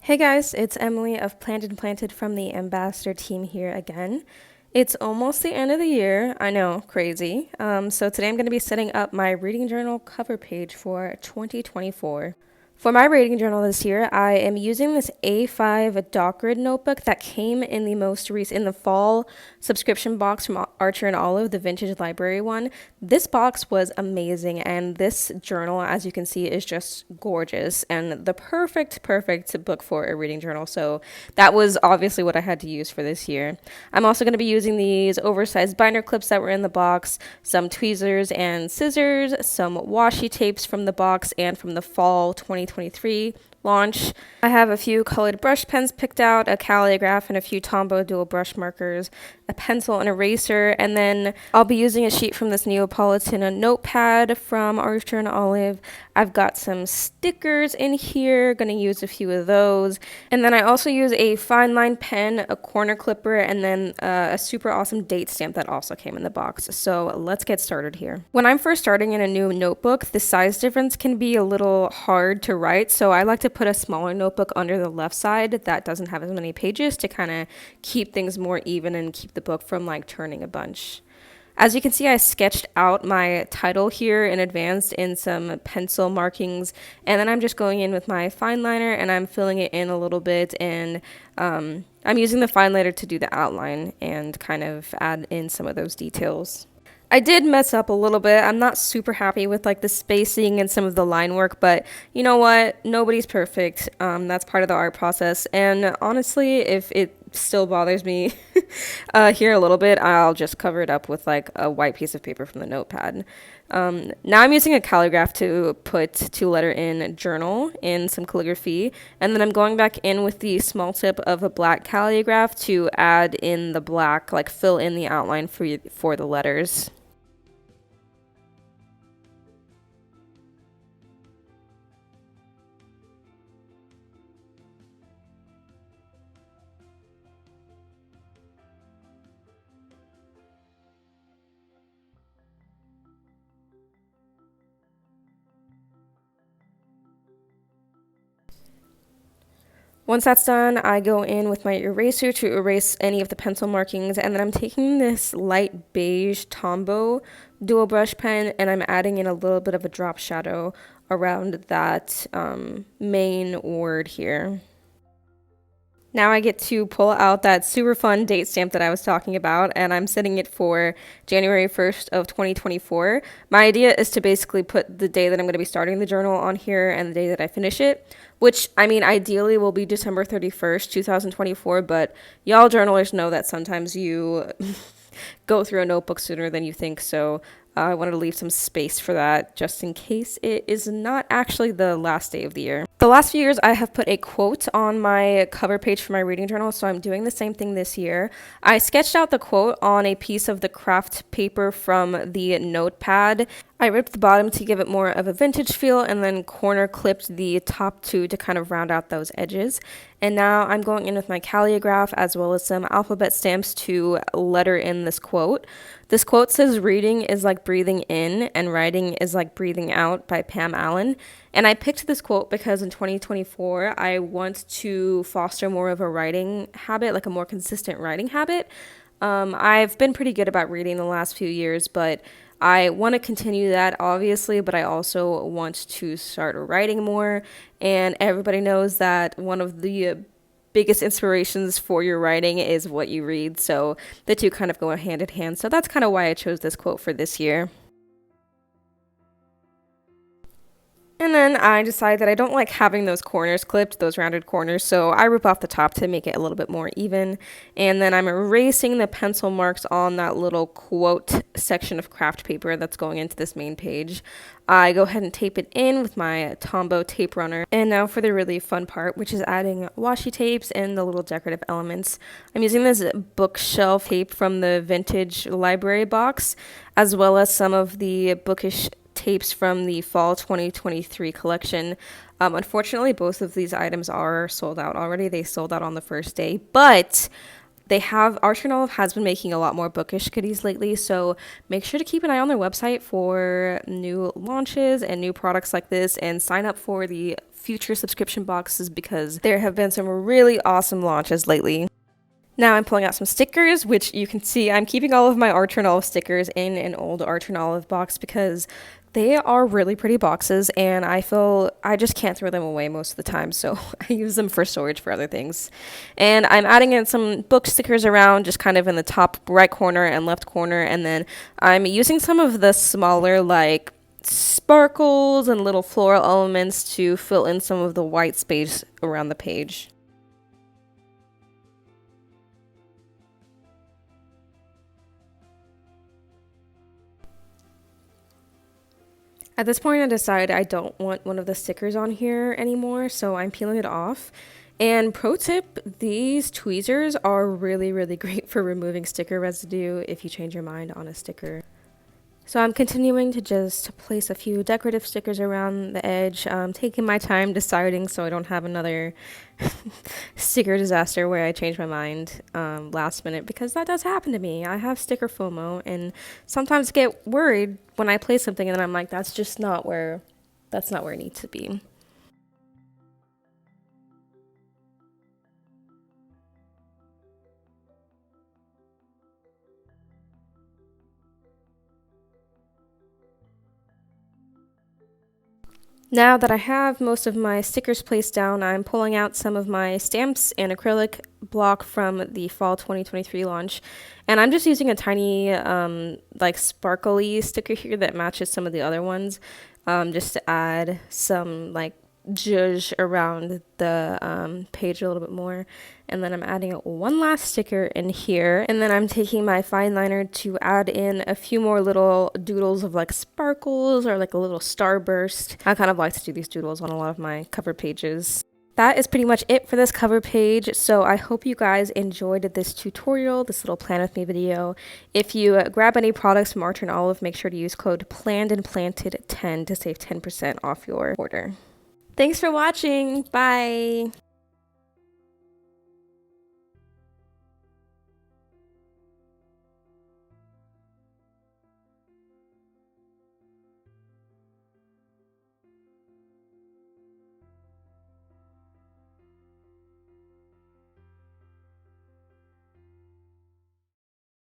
Hey guys, it's Emily of Planted and Planted from the Ambassador team here again. It's almost the end of the year. I know, crazy. So today I'm going to be setting up my reading journal cover page for 2024. For my reading journal this year, I am using this A5 doc grid notebook that came in the most recent, in the fall subscription box from Archer and Olive, the vintage library one. This box was amazing, and this journal, as you can see, is just gorgeous and the perfect book for a reading journal. So that was obviously what I had to use for this year. I'm also going to be using these oversized binder clips that were in the box, some tweezers and scissors, some washi tapes from the box and from the fall 2023 launch. I have a few colored brush pens picked out, a calligraph, and a few Tombow dual brush markers, a pencil, and eraser, and then I'll be using a sheet from this Neapolitan notepad from Archer and Olive. I've got some stickers in here, gonna use a few of those, and then I also use a fine line pen, a corner clipper, and then a super awesome date stamp that also came in the box. So let's get started here. When I'm first starting in a new notebook, the size difference can be a little hard to write, so I like to put a smaller notebook under the left side that doesn't have as many pages to kind of keep things more even and keep the book from like turning a bunch. As you can see, I sketched out my title here in advance in some pencil markings, and then I'm just going in with my fine liner and I'm filling it in a little bit, and I'm using the fine liner to do the outline and kind of add in some of those details. I did mess up a little bit. I'm not super happy with like the spacing and some of the line work, but you know what? Nobody's perfect. That's part of the art process. And honestly, if it still bothers me here a little bit, I'll just cover it up with like a white piece of paper from the notepad. Now I'm using a calligraph to put two-letter in journal in some calligraphy, and then I'm going back in with the small tip of a black calligraph to add in the black, like fill in the outline for the letters. Once that's done, I go in with my eraser to erase any of the pencil markings, and then I'm taking this light beige Tombow dual brush pen and I'm adding in a little bit of a drop shadow around that main word here. Now I get to pull out that super fun date stamp that I was talking about, and I'm setting it for January 1st of 2024. My idea is to basically put the day that I'm going to be starting the journal on here and the day that I finish it, which, I mean, ideally will be December 31st, 2024, but y'all journalers know that sometimes you go through a notebook sooner than you think, so I wanted to leave some space for that just in case it is not actually the last day of the year. The last few years, I have put a quote on my cover page for my reading journal, so I'm doing the same thing this year. I sketched out the quote on a piece of the craft paper from the notepad. I ripped the bottom to give it more of a vintage feel and then corner clipped the top two to kind of round out those edges. And now I'm going in with my calligraph as well as some alphabet stamps to letter in this quote. This quote says, "Reading is like breathing in and writing is like breathing out," by Pam Allen. And I picked this quote because in 2024, I want to foster more of a writing habit, like a more consistent writing habit. I've been pretty good about reading the last few years, but I want to continue that, obviously, but I also want to start writing more. And everybody knows that one of the biggest inspirations for your writing is what you read. So the two kind of go hand in hand. So that's kind of why I chose this quote for this year. And then I decide that I don't like having those corners clipped, those rounded corners, so I rip off the top to make it a little bit more even. And then I'm erasing the pencil marks on that little quote section of craft paper that's going into this main page. I go ahead and tape it in with my Tombow tape runner. And now for the really fun part, which is adding washi tapes and the little decorative elements. I'm using this bookshelf tape from the vintage library box, as well as some of the bookish tapes from the fall 2023 collection. Unfortunately, both of these items are sold out already. They sold out on the first day, but Archer and Olive has been making a lot more bookish goodies lately, so make sure to keep an eye on their website for new launches and new products like this, and sign up for the future subscription boxes because there have been some really awesome launches lately. Now I'm pulling out some stickers, which you can see I'm keeping all of my Archer and Olive stickers in an old Archer and Olive box because they are really pretty boxes and I feel I just can't throw them away most of the time, so I use them for storage for other things. And I'm adding in some book stickers around just kind of in the top right corner and left corner, and then I'm using some of the smaller like sparkles and little floral elements to fill in some of the white space around the page. At this point, I decided I don't want one of the stickers on here anymore, so I'm peeling it off. And pro tip, these tweezers are really, really great for removing sticker residue if you change your mind on a sticker. So I'm continuing to just place a few decorative stickers around the edge, taking my time deciding so I don't have another sticker disaster where I change my mind last minute, because that does happen to me. I have sticker FOMO and sometimes get worried when I place something and then I'm like, that's not where it needs to be. Now that I have most of my stickers placed down, I'm pulling out some of my stamps and acrylic block from the fall 2023 launch. And I'm just using a tiny, like sparkly sticker here that matches some of the other ones, just to add some like zhuzh around the page a little bit more. And then I'm adding one last sticker in here, and then I'm taking my fine liner to add in a few more little doodles of like sparkles or like a little starburst. I kind of like to do these doodles on a lot of my cover pages. That is pretty much it for this cover page, so I hope you guys enjoyed this tutorial, this little plan with me video. If you grab any products from Archer and Olive, make sure to use code PLANNEDANDPLANTED10 to save 10% off your order. Thanks for watching. Bye.